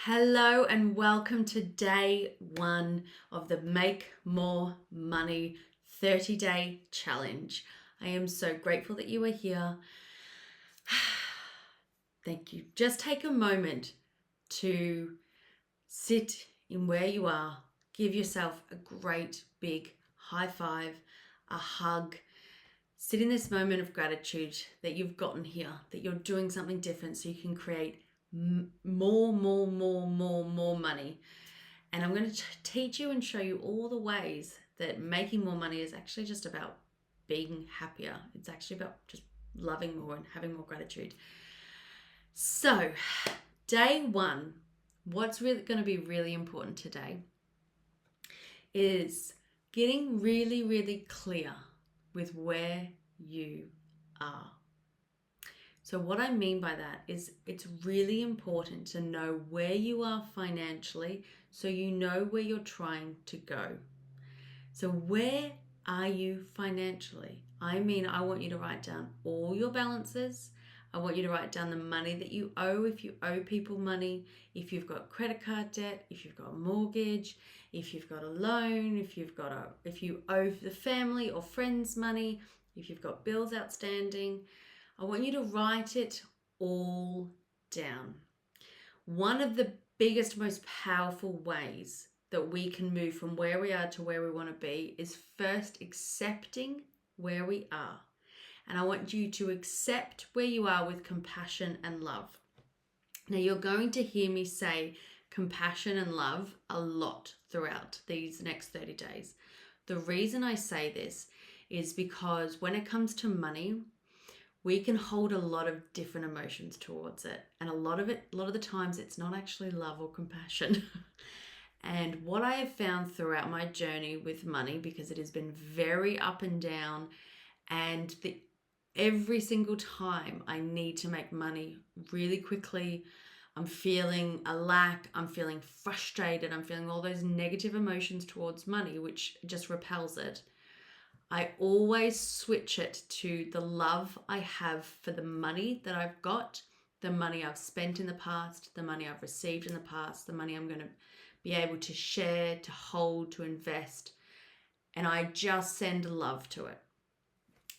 Hello and welcome to day one of the Make More Money 30-day challenge. I am so grateful that you are here. Thank you. Just take a moment to sit in where you are. Give yourself a great big high five, a hug. Sit in this moment of gratitude that you've gotten here, that you're doing something different so you can create more money. And I'm going to teach you and show you all the ways that making more money is actually just about being happier. It's actually about just loving more and having more gratitude. So, day one, what's really going to be really important today is getting really clear with where you are. So what I mean by that is it's really important to know where you are financially so you know where you're trying to go. So where are you financially? I want you to write down all your balances. I want you to write down the money that you owe, if you owe people money, if you've got credit card debt, if you've got a mortgage, if you've got a loan, if you owe the family or friends money, if you've got bills outstanding. I want you to write it all down. One of the biggest, most powerful ways that we can move from where we are to where we want to be is first accepting where we are. And I want you to accept where you are with compassion and love. Now, you're going to hear me say compassion and love a lot throughout these next 30 days. The reason I say this is because when it comes to money, we can hold a lot of different emotions towards it. And a lot of the times it's not actually love or compassion. And what I have found throughout my journey with money, because it has been very up and down, and every single time I need to make money really quickly, I'm feeling a lack, I'm feeling frustrated, I'm feeling all those negative emotions towards money, which just repels it. I always switch it to the love I have for the money that I've got, the money I've spent in the past, the money I've received in the past, the money I'm going to be able to share, to hold, to invest. And I just send love to it.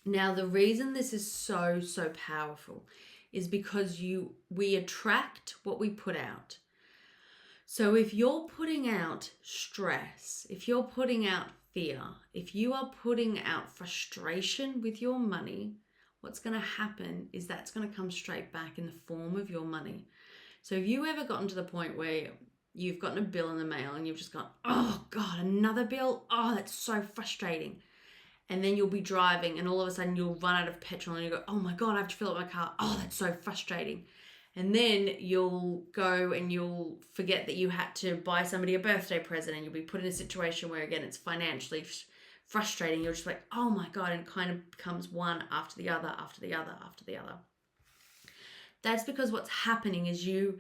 Now, the reason this is so powerful is because we attract what we put out. So if you're putting out stress, if you're putting out fear, if you are putting out frustration with your money, what's going to happen is that's going to come straight back in the form of your money. So have you ever gotten to the point where you've gotten a bill in the mail and you've just gone, oh God, another bill? Oh, that's so frustrating. And then you'll be driving and all of a sudden you'll run out of petrol and you go, oh my God, I have to fill up my car. Oh, that's so frustrating. And then you'll go and you'll forget that you had to buy somebody a birthday present, and you'll be put in a situation where, again, it's financially frustrating. You're just like, oh my God, and it kind of becomes one after the other, after the other, after the other. That's because what's happening is you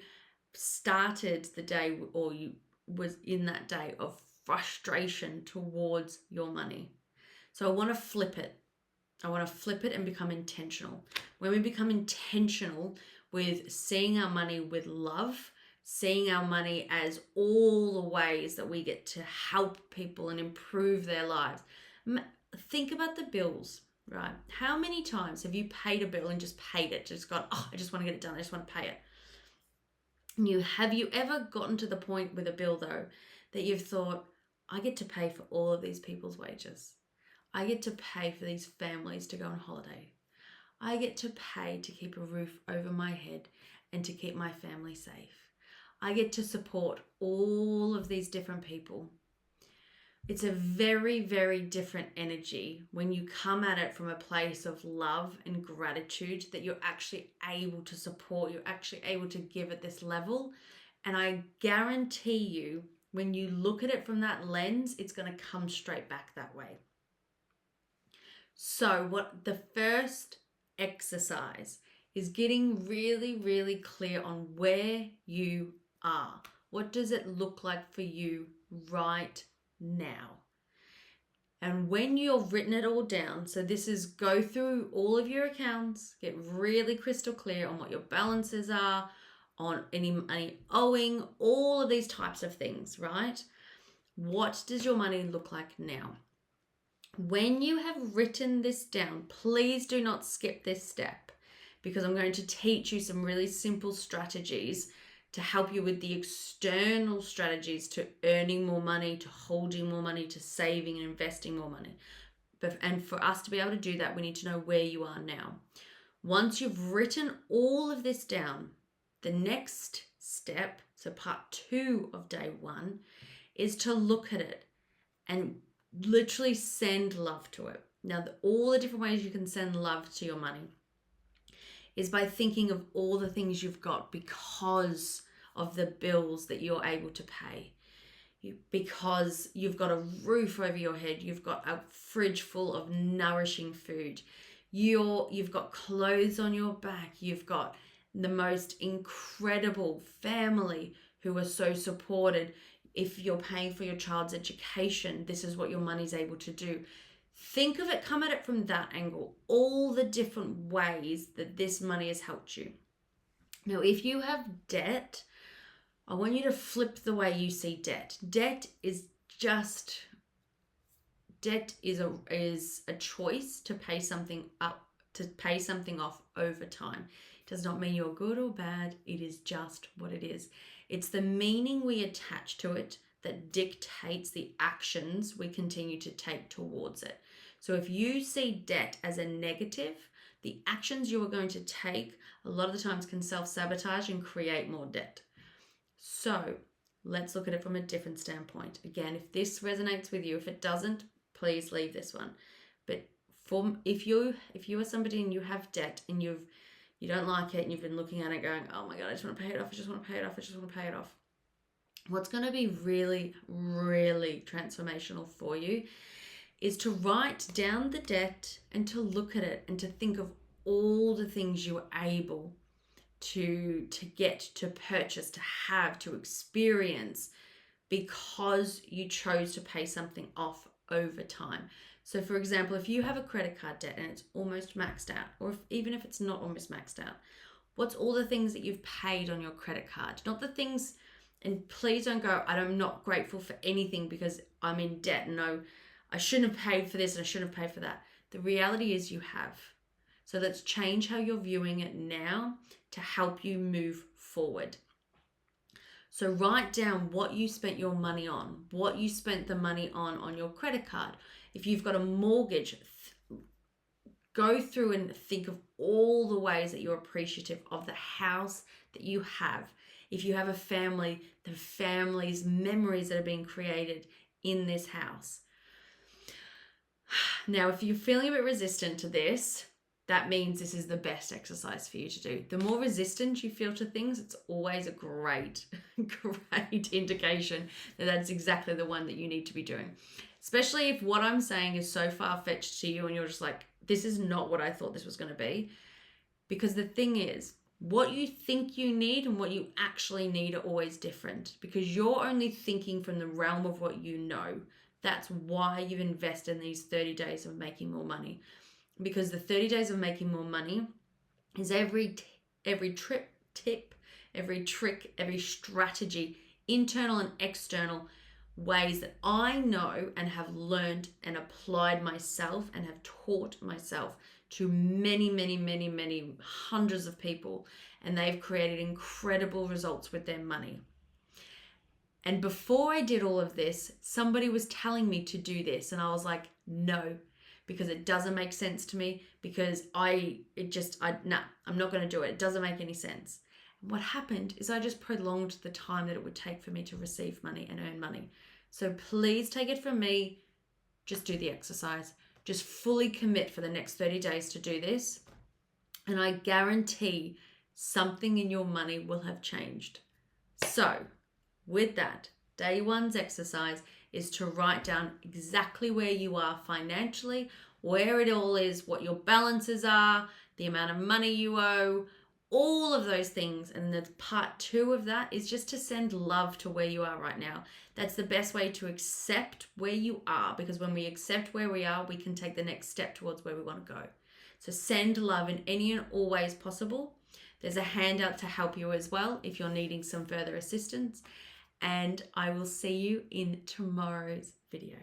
started the day, or you was in that day of frustration towards your money. So I want to flip it. I want to flip it and become intentional. When we become intentional with seeing our money with love, seeing our money as all the ways that we get to help people and improve their lives. Think about the bills, right? How many times have you paid a bill and just paid it? Just gone, oh, I just want to get it done. I just want to pay it. Have you ever gotten to the point with a bill, though, that you've thought, I get to pay for all of these people's wages. I get to pay for these families to go on holiday. I get to pay to keep a roof over my head and to keep my family safe. I get to support all of these different people. It's a very different energy when you come at it from a place of love and gratitude, that you're actually able to support, you're actually able to give at this level. And I guarantee you, when you look at it from that lens, it's going to come straight back that way. So what the first exercise is getting really clear on where you are. What does it look like for you right now? And when you've written it all down, so this is go through all of your accounts, get really crystal clear on what your balances are, on any owing, all of these types of things, right? What does your money look like now? When you have written this down, please do not skip this step, because I'm going to teach you some really simple strategies to help you with the external strategies to earning more money, to holding more money, to saving and investing more money. And for us to be able to do that, we need to know where you are now. Once you've written all of this down, the next step, so part 2 of day 1, is to look at it and literally send love to it. Now, all the different ways you can send love to your money is by thinking of all the things you've got because of the bills that you're able to pay. Because you've got a roof over your head, you've got a fridge full of nourishing food, you've got clothes on your back, you've got the most incredible family who are so supported. If you're paying for your child's education, this is what your money's able to do. Think of it, come at it from that angle, all the different ways that this money has helped you. Now, if you have debt, I want you to flip the way you see debt. Debt is a choice to pay something off over time. It does not mean you're good or bad. It is just what it is. It's the meaning we attach to it that dictates the actions we continue to take towards it. So if you see debt as a negative, the actions you are going to take a lot of the times can self-sabotage and create more debt. So let's look at it from a different standpoint. Again, if this resonates with you, if it doesn't, please leave this one. But if you are somebody and you have debt and you don't like it and you've been looking at it going, oh my God, I just want to pay it off. I just want to pay it off. I just want to pay it off. What's going to be really, really transformational for you is to write down the debt and to look at it and to think of all the things you were able to get, to purchase, to have, to experience because you chose to pay something off over time. So for example, if you have a credit card debt and it's almost maxed out, or even if it's not almost maxed out, what's all the things that you've paid on your credit card? Not the things, and please don't go, I'm not grateful for anything because I'm in debt. No, I shouldn't have paid for this and I shouldn't have paid for that. The reality is you have. So let's change how you're viewing it now to help you move forward. So write down what you spent your money on, what you spent the money on your credit card. If you've got a mortgage, go through and think of all the ways that you're appreciative of the house that you have. If you have a family, the family's memories that are being created in this house. Now, if you're feeling a bit resistant to this, that means this is the best exercise for you to do. The more resistant you feel to things, it's always a great indication that that's exactly the one that you need to be doing. Especially if what I'm saying is so far-fetched to you and you're just like, this is not what I thought this was going to be. Because the thing is, what you think you need and what you actually need are always different, because you're only thinking from the realm of what you know. That's why you've invested in these 30 days of making more money. Because the 30 days of making more money is every tip, every trick, every strategy, internal and external ways that I know and have learned and applied myself and have taught myself to many, many, many, many hundreds of people. And they've created incredible results with their money. And before I did all of this, somebody was telling me to do this. And I was like, no, because it doesn't make sense to me, because I'm not going to do it. It doesn't make any sense. And what happened is I just prolonged the time that it would take for me to receive money and earn money. So please take it from me. Just do the exercise. Just fully commit for the next 30 days to do this. And I guarantee something in your money will have changed. So with that, day one's exercise is to write down exactly where you are financially, where it all is, what your balances are, the amount of money you owe, all of those things. And the part 2 of that is just to send love to where you are right now. That's the best way to accept where you are, because when we accept where we are, we can take the next step towards where we want to go. So send love in any and all ways possible. There's a handout to help you as well if you're needing some further assistance. And I will see you in tomorrow's video.